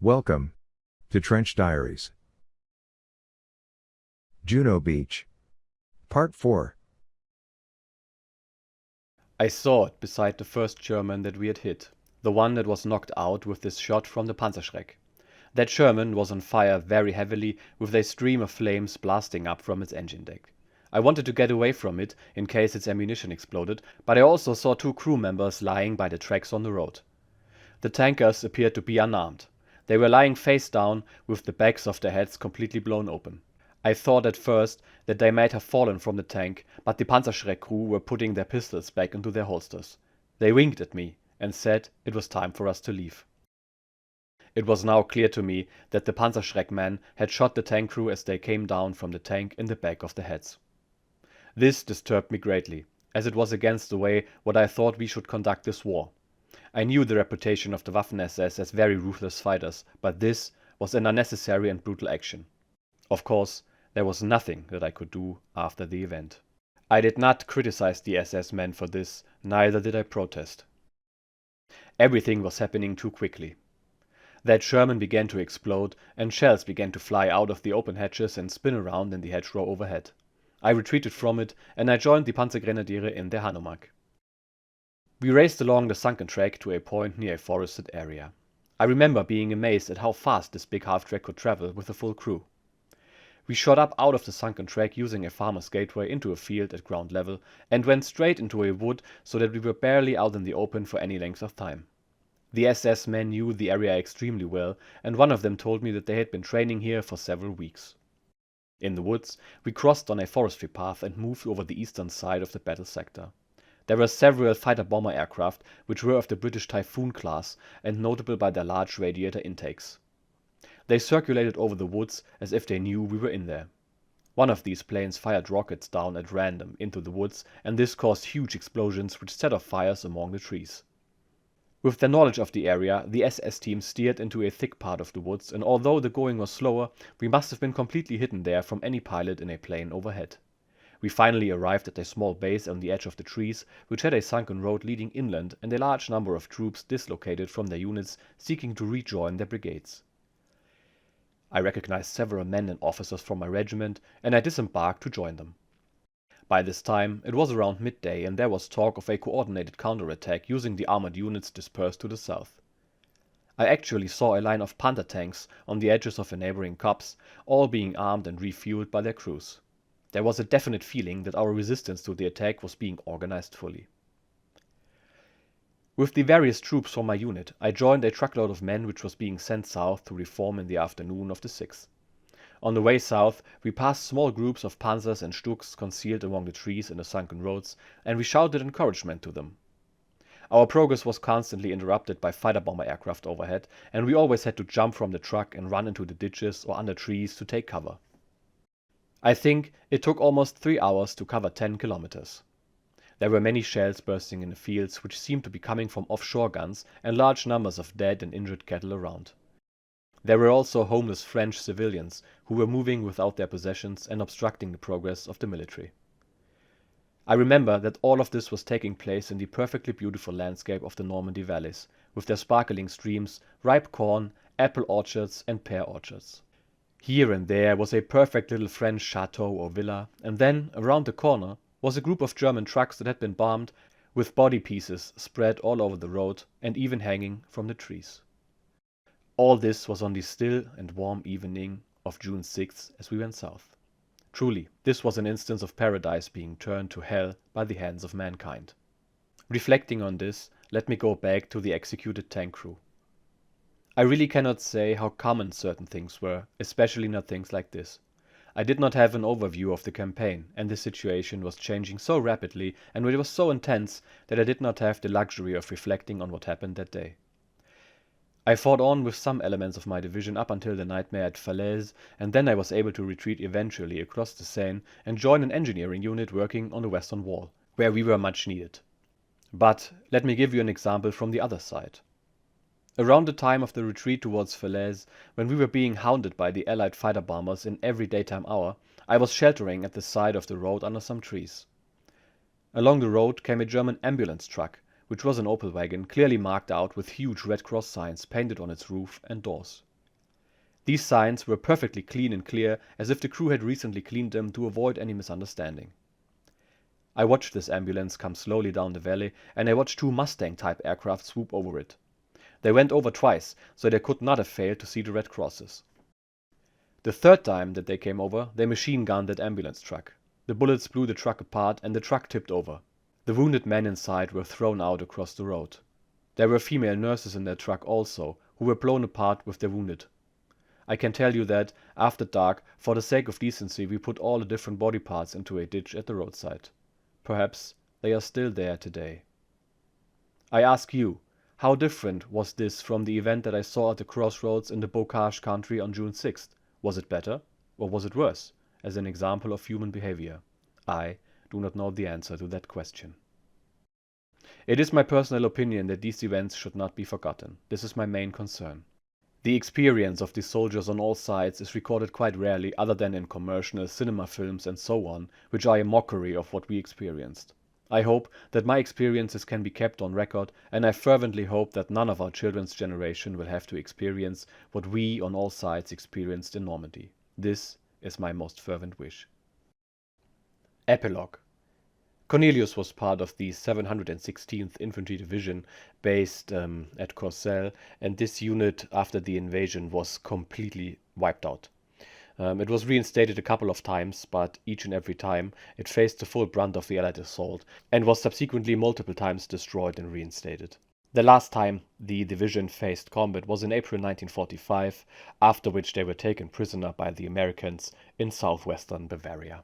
Welcome to Trench Diaries. Juno Beach. Part 4. I saw it beside the first German that we had hit, the one that was knocked out with this shot from the Panzerschreck. That German was on fire very heavily, with a stream of flames blasting up from its engine deck. I wanted to get away from it in case its ammunition exploded, but I also saw 2 crew members lying by the tracks on the road. The tankers appeared to be unarmed. They were lying face down, with the backs of their heads completely blown open. I thought at first that they might have fallen from the tank, but the Panzerschreck crew were putting their pistols back into their holsters. They winked at me and said it was time for us to leave. It was now clear to me that the Panzerschreck men had shot the tank crew as they came down from the tank in the back of the heads. This disturbed me greatly, as it was against the way what I thought we should conduct this war. I knew the reputation of the Waffen-SS as very ruthless fighters, but this was an unnecessary and brutal action. Of course, there was nothing that I could do after the event. I did not criticize the SS men for this, neither did I protest. Everything was happening too quickly. That Sherman began to explode, and shells began to fly out of the open hatches and spin around in the hedgerow overhead. I retreated from it, and I joined the Panzergrenadiere in their Hanomag. We raced along the sunken track to a point near a forested area. I remember being amazed at how fast this big half-track could travel with a full crew. We shot up out of the sunken track using a farmer's gateway into a field at ground level and went straight into a wood so that we were barely out in the open for any length of time. The SS men knew the area extremely well, and one of them told me that they had been training here for several weeks. In the woods, we crossed on a forestry path and moved over the eastern side of the battle sector. There were several fighter-bomber aircraft, which were of the British Typhoon class and notable by their large radiator intakes. They circulated over the woods as if they knew we were in there. One of these planes fired rockets down at random into the woods, and this caused huge explosions which set off fires among the trees. With their knowledge of the area, the SS team steered into a thick part of the woods, and although the going was slower, we must have been completely hidden there from any pilot in a plane overhead. We finally arrived at a small base on the edge of the trees, which had a sunken road leading inland and a large number of troops dislocated from their units seeking to rejoin their brigades. I recognized several men and officers from my regiment, and I disembarked to join them. By this time, it was around midday, and there was talk of a coordinated counterattack using the armored units dispersed to the south. I actually saw a line of Panther tanks on the edges of a neighboring copse, all being armed and refueled by their crews. There was a definite feeling that our resistance to the attack was being organized fully. With the various troops from my unit, I joined a truckload of men which was being sent south to reform in the afternoon of the 6th. On the way south, we passed small groups of panzers and Stuks concealed among the trees in the sunken roads, and we shouted encouragement to them. Our progress was constantly interrupted by fighter-bomber aircraft overhead, and we always had to jump from the truck and run into the ditches or under trees to take cover. I think it took almost 3 hours to cover 10 kilometers. There were many shells bursting in the fields, which seemed to be coming from offshore guns, and large numbers of dead and injured cattle around. There were also homeless French civilians who were moving without their possessions and obstructing the progress of the military. I remember that all of this was taking place in the perfectly beautiful landscape of the Normandy valleys, with their sparkling streams, ripe corn, apple orchards and pear orchards. Here and there was a perfect little French chateau or villa, and then, around the corner, was a group of German trucks that had been bombed, with body pieces spread all over the road and even hanging from the trees. All this was on the still and warm evening of June 6th as we went south. Truly, this was an instance of paradise being turned to hell by the hands of mankind. Reflecting on this, let me go back to the executed tank crew. I really cannot say how common certain things were, especially not things like this. I did not have an overview of the campaign, and the situation was changing so rapidly and it was so intense that I did not have the luxury of reflecting on what happened that day. I fought on with some elements of my division up until the nightmare at Falaise, and then I was able to retreat eventually across the Seine and join an engineering unit working on the Western Wall, where we were much needed. But let me give you an example from the other side. Around the time of the retreat towards Falaise, when we were being hounded by the Allied fighter bombers in every daytime hour, I was sheltering at the side of the road under some trees. Along the road came a German ambulance truck, which was an Opel wagon clearly marked out with huge Red Cross signs painted on its roof and doors. These signs were perfectly clean and clear, as if the crew had recently cleaned them to avoid any misunderstanding. I watched this ambulance come slowly down the valley, and I watched 2 Mustang-type aircraft swoop over it. They went over twice, so they could not have failed to see the red crosses. The third time that they came over, they machine-gunned that ambulance truck. The bullets blew the truck apart and the truck tipped over. The wounded men inside were thrown out across the road. There were female nurses in that truck also, who were blown apart with their wounded. I can tell you that, after dark, for the sake of decency, we put all the different body parts into a ditch at the roadside. Perhaps they are still there today. I ask you, how different was this from the event that I saw at the crossroads in the Bocage country on June 6th? Was it better, or was it worse, as an example of human behavior? I do not know the answer to that question. It is my personal opinion that these events should not be forgotten. This is my main concern. The experience of these soldiers on all sides is recorded quite rarely, other than in commercial cinema films and so on, which are a mockery of what we experienced. I hope that my experiences can be kept on record, and I fervently hope that none of our children's generation will have to experience what we on all sides experienced in Normandy. This is my most fervent wish. Epilogue. Cornelius was part of the 716th Infantry Division based at Courcelles, and this unit, after the invasion, was completely wiped out. It was reinstated a couple of times, but each and every time it faced the full brunt of the Allied assault and was subsequently multiple times destroyed and reinstated. The last time the division faced combat was in April 1945, after which they were taken prisoner by the Americans in southwestern Bavaria.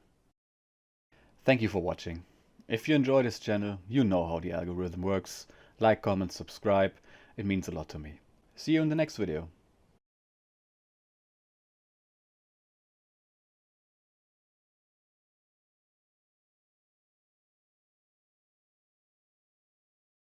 Thank you for watching. If you enjoy this channel, you know how the algorithm works. Like, comment, subscribe. It means a lot to me. See you in the next video.